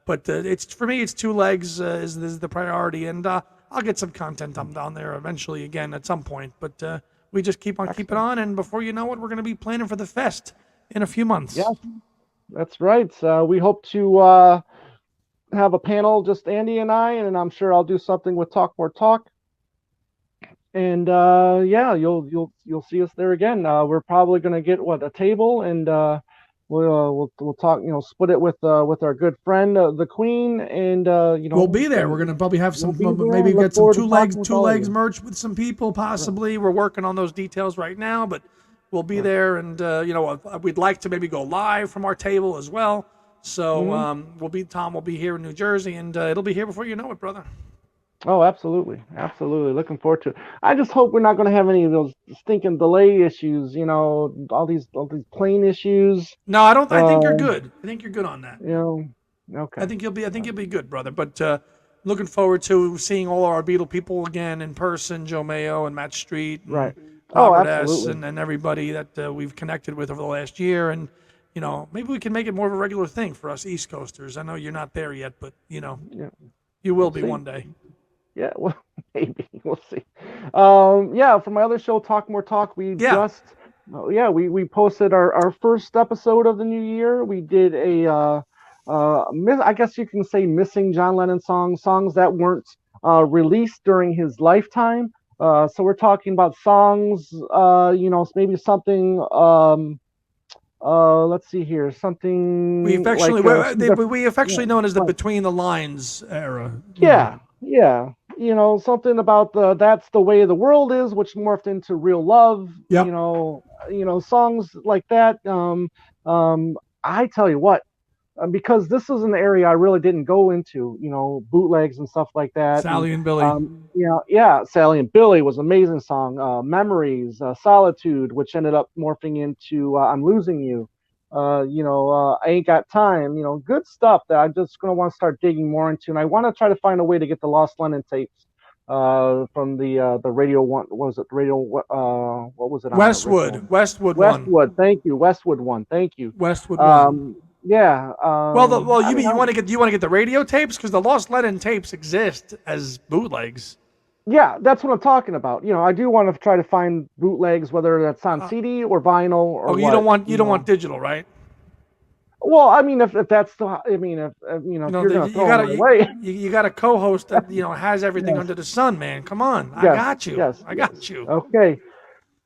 but it's for me, it's Two Legs is the priority, and I'll get some content down there eventually again at some point. But we just keep on keeping on, and before you know it, we're going to be planning for the fest in a few months. Yeah, that's right. We hope to have a panel, just Andy and I, and I'm sure I'll do something with Talk More Talk. And yeah, you'll see us there again. We're probably going to get a table, and we'll talk. Split it with our good friend the Queen, and we'll be there. We're going to probably have some maybe get some two legs merch with some people possibly. Right. We're working on those details right now, but we'll be there, and we'd like to maybe go live from our table as well. So Tom will be here in New Jersey, and it'll be here before you know it, brother. Oh, absolutely. Looking forward to it. I just hope we're not going to have any of those stinking delay issues, all these plane issues. No, I don't. I think you're good. I think you're good on that. Okay. I think you'll be good, brother. But looking forward to seeing all our Beatle people again in person, Joe Mayo and Matt Street, and right? Robert absolutely. S. and everybody that we've connected with over the last year, and maybe we can make it more of a regular thing for us East Coasters. I know you're not there yet, but you will be one day. Yeah, well, maybe we'll see. For my other show, Talk More Talk, we posted our first episode of the new year. We did I guess you can say missing John Lennon songs that weren't released during his lifetime. So we're talking about songs, maybe something. Let's see here, something we affectionately known as the Between the Lines era. Yeah. Something about That's the Way the World Is, which morphed into Real Love. Yep. Songs like that. I tell you what, because this is an area I really didn't go into, bootlegs and stuff like that. Sally and Billy. Sally and Billy was an amazing song. Memories, Solitude, which ended up morphing into I'm Losing You. I Ain't Got Time, good stuff that I'm just going to want to start digging more into. And I want to try to find a way to get the Lost Lennon tapes from the Radio One. What was it? Radio, what was it? Westwood one. Thank you. Westwood one. Thank you. Westwood one. Yeah. You want to get the radio tapes? Because the Lost Lennon tapes exist as bootlegs. Yeah, that's what I'm talking about. I do want to try to find bootlegs, whether that's on CD or vinyl or. You don't want digital, right? Well, I mean, if that's the, if you're going to throw it away, you got a co-host that has everything under the sun, man. Come on, I got you. I got you. Okay,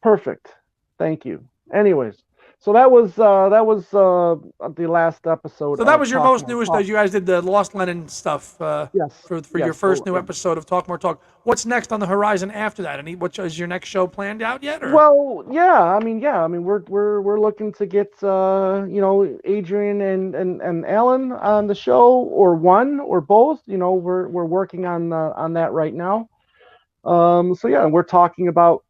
perfect. Thank you. Anyways. So that was the last episode. So that was your most newest. You guys did the Lost Lennon stuff. Yes. For your first new episode of Talk More Talk. What's next on the horizon after that? What is your next show planned out yet? Or? Well, I mean, we're looking to get Adrian and Allan on the show, or one or both. We're working on that right now. We're talking about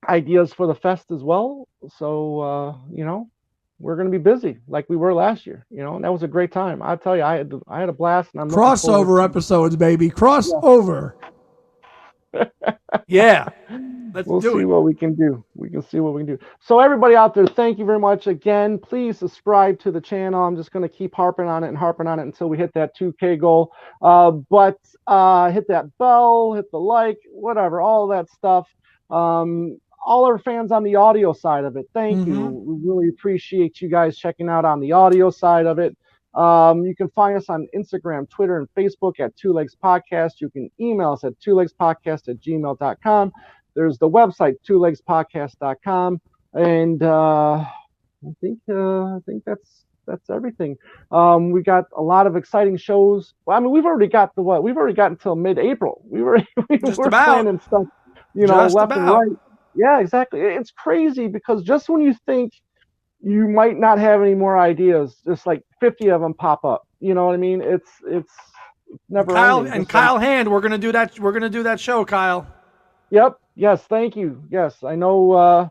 ideas for the fest as well. So we're going to be busy like we were last year. And that was a great time. I tell you, I had a blast. And I'm crossover episodes, baby. Crossover. Yeah. We'll see what we can do. So everybody out there, thank you very much again. Please subscribe to the channel. I'm just going to keep harping on it until we hit that 2K goal. But hit that bell, hit the like, whatever, all that stuff. All our fans on the audio side of it, thank you. We really appreciate you guys checking out on the audio side of it. You can find us on Instagram, Twitter, and Facebook at Two Legs Podcast. You can email us at twolegspodcast@gmail.com. There's the website, twolegspodcast.com. And I think that's everything. We got a lot of exciting shows. Well, I mean, we've already got until mid-April. We're planning stuff, left and right. Yeah, exactly. It's crazy because just when you think you might not have any more ideas, just like 50 of them pop up. You know what I mean? It's never ending. And Kyle Hand, we're gonna do that. We're gonna do that show, Kyle. Yep. Yes. Thank you. Yes, I know.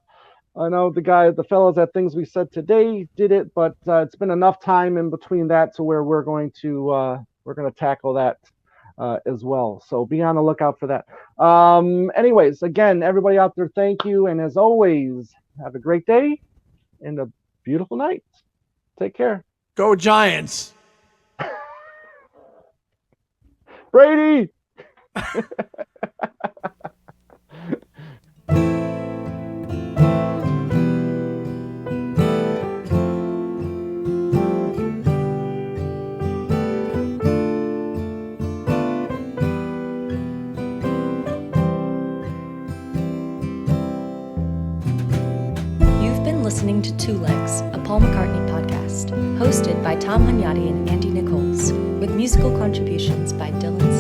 The fellows at Things We Said Today did it, but it's been enough time in between that to where we're going to tackle that as well. So be on the lookout for that. Anyways, again, everybody out there, thank you. And as always, have a great day and a beautiful night. Take care. Go Giants. Brady. Listening to Two Legs, a Paul McCartney podcast, hosted by Tom Hunyadi and Andy Nichols, with musical contributions by Dylan